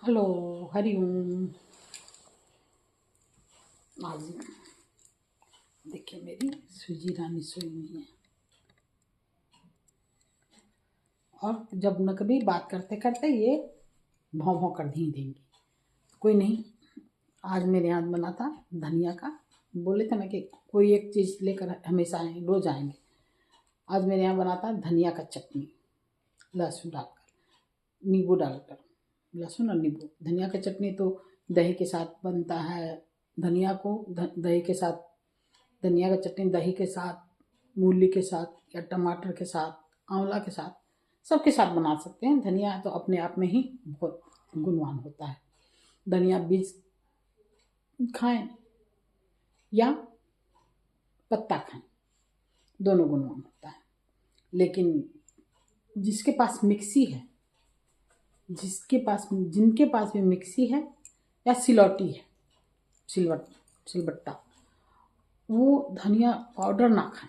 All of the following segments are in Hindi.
हेलो, हरिओम। आज देखिए मेरी सूजी रानी सोई हुई है और जब न कभी बात करते करते ये भौं भौं कर दी देंगी। कोई नहीं, आज मेरे यहाँ बना था धनिया का। बोले थे ना कि कोई एक चीज़ लेकर हमेशा आए, रोज आएंगे। आज मेरे यहाँ बना था धनिया का चटनी, लहसुन डालकर, नींबू डालकर। लहसुन और नींबू। धनिया का चटनी तो दही के साथ बनता है। धनिया को दही के साथ, धनिया का चटनी दही के साथ, मूली के साथ या टमाटर के साथ, आंवला के साथ, सबके साथ बना सकते हैं। धनिया तो अपने आप में ही बहुत गुणवान होता है। धनिया बीज खाएं या पत्ता खाएं, दोनों गुणवान होता है। लेकिन जिसके पास मिक्सी है, जिनके पास भी मिक्सी है या सिलौटी है, सिलबट्टा, वो धनिया पाउडर ना खाएं,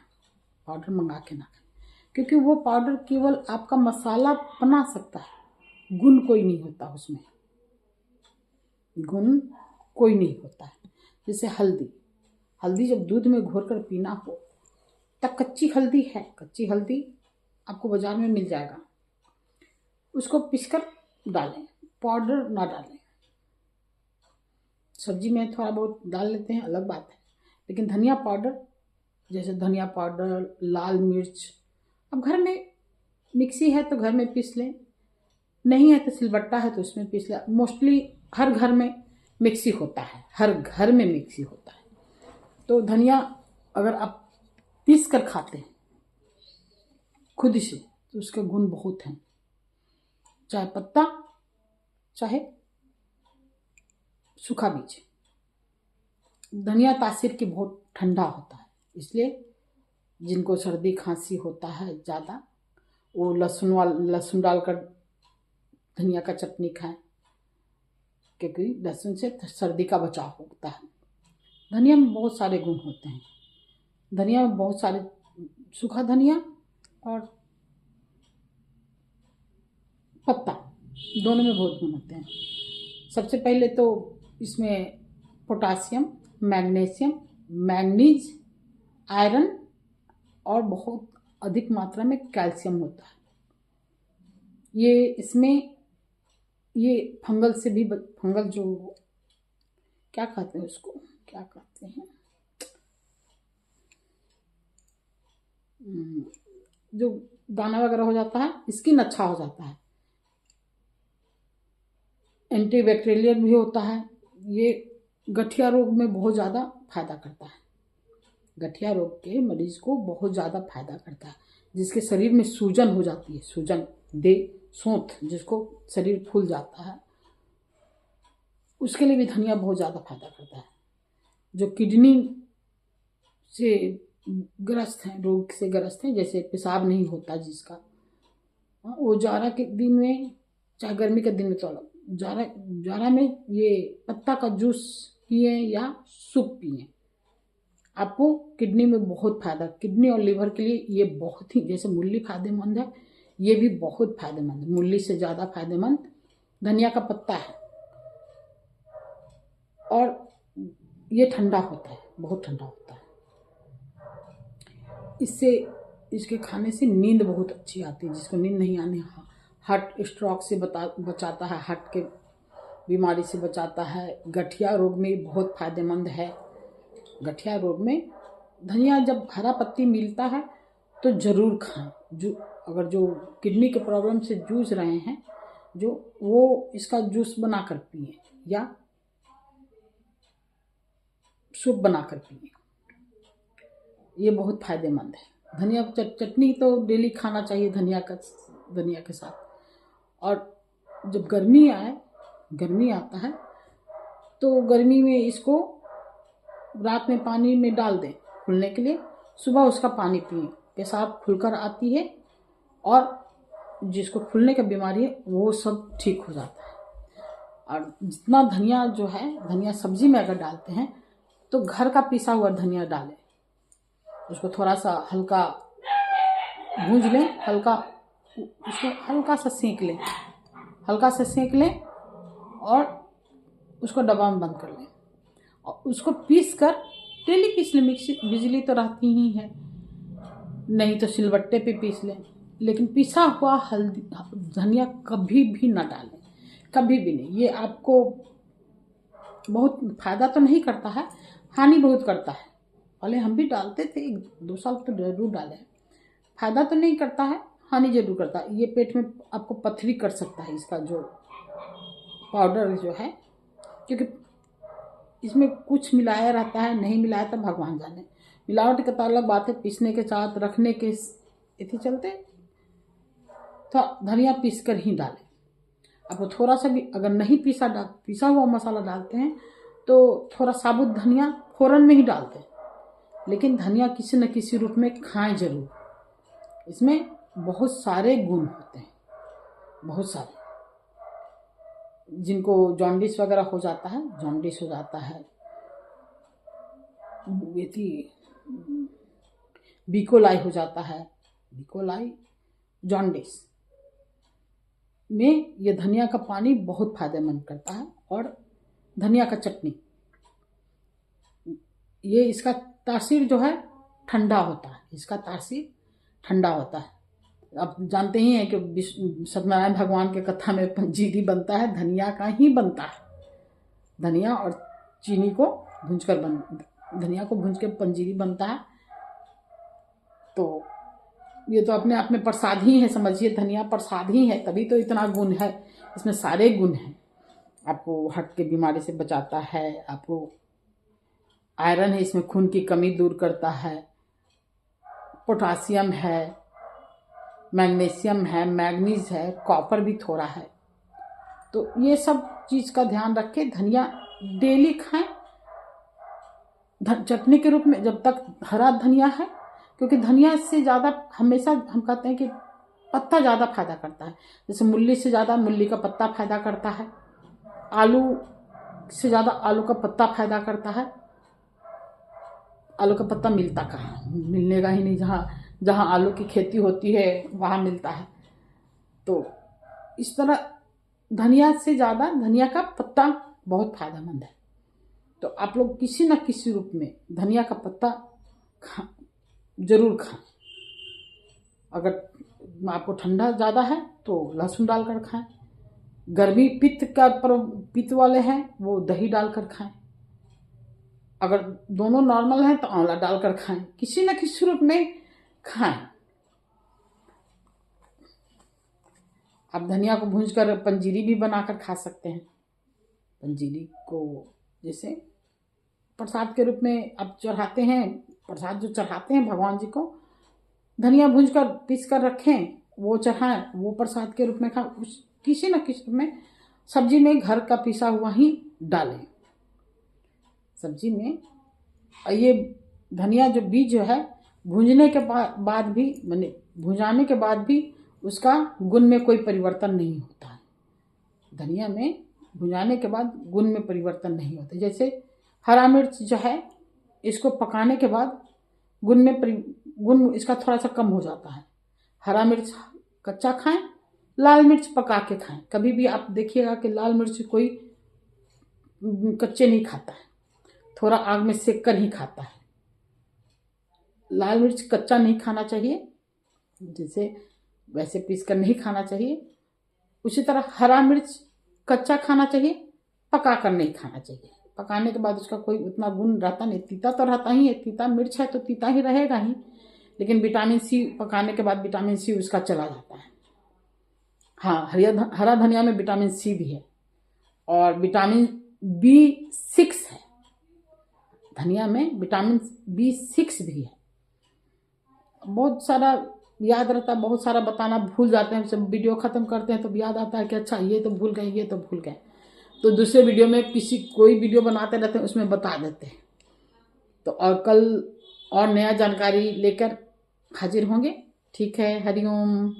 पाउडर मंगा के ना खाएं, क्योंकि वो पाउडर केवल आपका मसाला बना सकता है, गुण कोई नहीं होता उसमें, गुण कोई नहीं होता है। जैसे हल्दी जब दूध में घोर कर पीना हो तब कच्ची हल्दी है, कच्ची हल्दी आपको बाजार में मिल जाएगा, उसको पीसकर डालें, पाउडर ना डालें। सब्जी में थोड़ा बहुत डाल लेते हैं, अलग बात है। लेकिन धनिया पाउडर, जैसे धनिया पाउडर, लाल मिर्च, अब घर में मिक्सी है तो घर में पीस लें, नहीं है तो सिलबट्टा है तो उसमें पीस लें। मोस्टली हर घर में मिक्सी होता है, हर घर में मिक्सी होता है। तो धनिया अगर आप पीस कर खाते हैं खुद से तो उसके गुण बहुत हैं, चाहे पत्ता चाहे सूखा बीज। धनिया तासीर की बहुत ठंडा होता है, इसलिए जिनको सर्दी खांसी होता है ज़्यादा, वो लहसुन डालकर धनिया का चटनी खाएं, क्योंकि लहसुन से सर्दी का बचाव होता है। धनिया में बहुत सारे गुण होते हैं। धनिया में बहुत सारे, सूखा धनिया और पत्ता दोनों में बहुत गुण होते हैं। सबसे पहले तो इसमें पोटासियम, मैग्नीशियम, मैंगनीज, आयरन और बहुत अधिक मात्रा में कैल्शियम होता है। ये फंगल से भी, फंगल जो क्या कहते हैं उसको, क्या कहते हैं, जो दाना वगैरह हो जाता है, स्किन अच्छा हो जाता है, एंटीबैक्टीरियल भी होता है। ये गठिया रोग में बहुत ज़्यादा फायदा करता है, गठिया रोग के मरीज को बहुत ज़्यादा फायदा करता है। जिसके शरीर में सूजन हो जाती है, सूजन सोंठ, जिसको शरीर फूल जाता है, उसके लिए भी धनिया बहुत ज़्यादा फायदा करता है। जो किडनी से ग्रस्त हैं, रोग से ग्रस्त हैं, जैसे पेशाब नहीं होता जिसका, वो जाड़ा के दिन में चाहे गर्मी के दिन में, तो जाड़ा में ये पत्ता का जूस पिए या सूप पिए, आपको किडनी में बहुत फायदा। किडनी और लीवर के लिए ये बहुत ही, जैसे मूली फायदेमंद है, ये भी बहुत फायदेमंद है, मूली से ज़्यादा फायदेमंद धनिया का पत्ता है। और ये ठंडा होता है, बहुत ठंडा होता है। इसके खाने से नींद बहुत अच्छी आती है। जिसको नींद नहीं आनी, हार्ट स्ट्रोक से बचाता है, हार्ट के बीमारी से बचाता है। गठिया रोग में बहुत फायदेमंद है। गठिया रोग में धनिया जब हरा पत्ती मिलता है तो ज़रूर खाएं। अगर जो किडनी के प्रॉब्लम से जूझ रहे हैं, वो इसका जूस बनाकर पिए या सूप बनाकर पिए, ये बहुत फायदेमंद है। धनिया चटनी तो डेली खाना चाहिए धनिया के साथ। और जब गर्मी आता है तो गर्मी में इसको रात में पानी में डाल दें फूलने के लिए, सुबह उसका पानी पिए, पेशाब खुलकर आती है और जिसको फूलने का बीमारी है वो सब ठीक हो जाता है। और जितना धनिया जो है, धनिया सब्जी में अगर डालते हैं तो घर का पिसा हुआ धनिया डालें, उसको थोड़ा सा हल्का भूंज लें, उसको हल्का सा सेंक लें, और उसको डब्बा में बंद कर लें और उसको पीस कर डेली पीस लें। मिक्सी बिजली तो रहती ही है, नहीं तो सिलबट्टे पे पीस लें। लेकिन पिसा हुआ हल्दी धनिया कभी भी ना डालें, कभी भी नहीं। ये आपको बहुत फ़ायदा तो नहीं करता है, हानि बहुत करता है। पहले हम भी डालते थे, 1-2 साल तो जरूर डाले। फ़ायदा तो नहीं करता है, हानि जरूर करता है। ये पेट में आपको पथरी कर सकता है इसका जो पाउडर जो है, क्योंकि इसमें कुछ मिलाया रहता है, नहीं मिलाया तो भगवान जाने। मिलावट का तो अलग बात है, पीसने के साथ रखने के इसी चलते तो धनिया पीस कर ही डालें। अब थोड़ा सा भी अगर नहीं पिसा हुआ मसाला डालते हैं तो थोड़ा साबुत धनिया फ़ौरन में ही डालते हैं, लेकिन धनिया किसी न किसी रूप में खाएं जरूर। इसमें बहुत सारे गुण होते हैं, बहुत सारे। जिनको जॉन्डिस वगैरह हो जाता है, जॉन्डिस हो जाता है, बिकोलाई हो जाता है, बिकोलाई जॉन्डिस में ये धनिया का पानी बहुत फायदेमंद करता है। और धनिया का चटनी, ये इसका तासीर जो है ठंडा होता है, इसका तासीर ठंडा होता है। आप जानते ही हैं कि सत्यनारायण भगवान के कथा में पंजीरी बनता है, धनिया का ही बनता है। धनिया और चीनी को धनिया को भूंज के पंजीरी बनता है। तो ये तो अपने आप में प्रसाद ही है, समझिए धनिया प्रसाद ही है, तभी तो इतना गुण है। इसमें सारे गुण हैं। आपको हार्ट की बीमारी से बचाता है, आपको आयरन है इसमें, खून की कमी दूर करता है, पोटासियम है, मैग्नीशियम है, मैग्नीज है, कॉपर भी थोड़ा है। तो ये सब चीज़ का ध्यान रख के धनिया डेली खाएं चटनी के रूप में, जब तक हरा धनिया है। क्योंकि धनिया से ज़्यादा हमेशा हम कहते हैं कि पत्ता ज़्यादा फायदा करता है। जैसे मूली से ज़्यादा मूली का पत्ता फायदा करता है, आलू से ज़्यादा आलू का पत्ता फायदा करता है। आलू का पत्ता मिलता कहाँ, मिलने का ही नहीं। जहाँ आलू की खेती होती है वहाँ मिलता है। तो इस तरह धनिया से ज़्यादा धनिया का पत्ता बहुत फायदेमंद है। तो आप लोग किसी न किसी रूप में धनिया का पत्ता जरूर खाएं। अगर आपको ठंडा ज़्यादा है तो लहसुन डालकर खाएं। गर्मी पित्त वाले हैं वो दही डालकर खाएं। अगर दोनों नॉर्मल हैं तो आंवला डालकर खाएं। किसी न किसी रूप में खाएं। आप धनिया को भूंजकर पंजीरी भी बनाकर खा सकते हैं। पंजीरी को जैसे प्रसाद के रूप में आप चढ़ाते हैं, प्रसाद जो चढ़ाते हैं भगवान जी को, धनिया भूंजकर पीस कर रखें, वो चढ़ाएं, वो प्रसाद के रूप में खाएं। किसी न किसी रूप में सब्जी में घर का पिसा हुआ ही डालें सब्जी में। ये धनिया जो बीज जो है भूंजने के बाद भी, मैंने भुजाने के बाद भी उसका गुण में कोई परिवर्तन नहीं होता है। धनिया में भुजाने के बाद गुण में परिवर्तन नहीं होता। जैसे हरा मिर्च जो है, इसको पकाने के बाद गुण इसका थोड़ा सा कम हो जाता है। हरा मिर्च कच्चा खाएं, लाल मिर्च पका के खाएं। कभी भी आप देखिएगा कि लाल मिर्च कोई कच्चे नहीं खाता है, थोड़ा आग में सेक कर ही खाता है। लाल मिर्च कच्चा नहीं खाना चाहिए, जैसे वैसे पीस कर नहीं खाना चाहिए। उसी तरह हरा मिर्च कच्चा खाना चाहिए, पका कर नहीं खाना चाहिए। पकाने के बाद उसका कोई उतना गुण रहता नहीं, तीता तो रहता ही है, तीता मिर्च है तो तीता ही रहेगा ही, लेकिन विटामिन सी पकाने के बाद विटामिन सी उसका चला जाता है। हाँ, हरा धनिया में विटामिन सी भी है और विटामिन B6 है। धनिया में विटामिन B6 भी है। बहुत सारा याद रहता है, बहुत सारा बताना भूल जाते हैं। जब वीडियो ख़त्म करते हैं तो याद आता है कि अच्छा ये तो भूल गए, ये तो भूल गए। तो दूसरे वीडियो में कोई वीडियो बनाते रहते हैं, उसमें बता देते हैं। तो और कल और नया जानकारी लेकर हाजिर होंगे। ठीक है, हरिओम।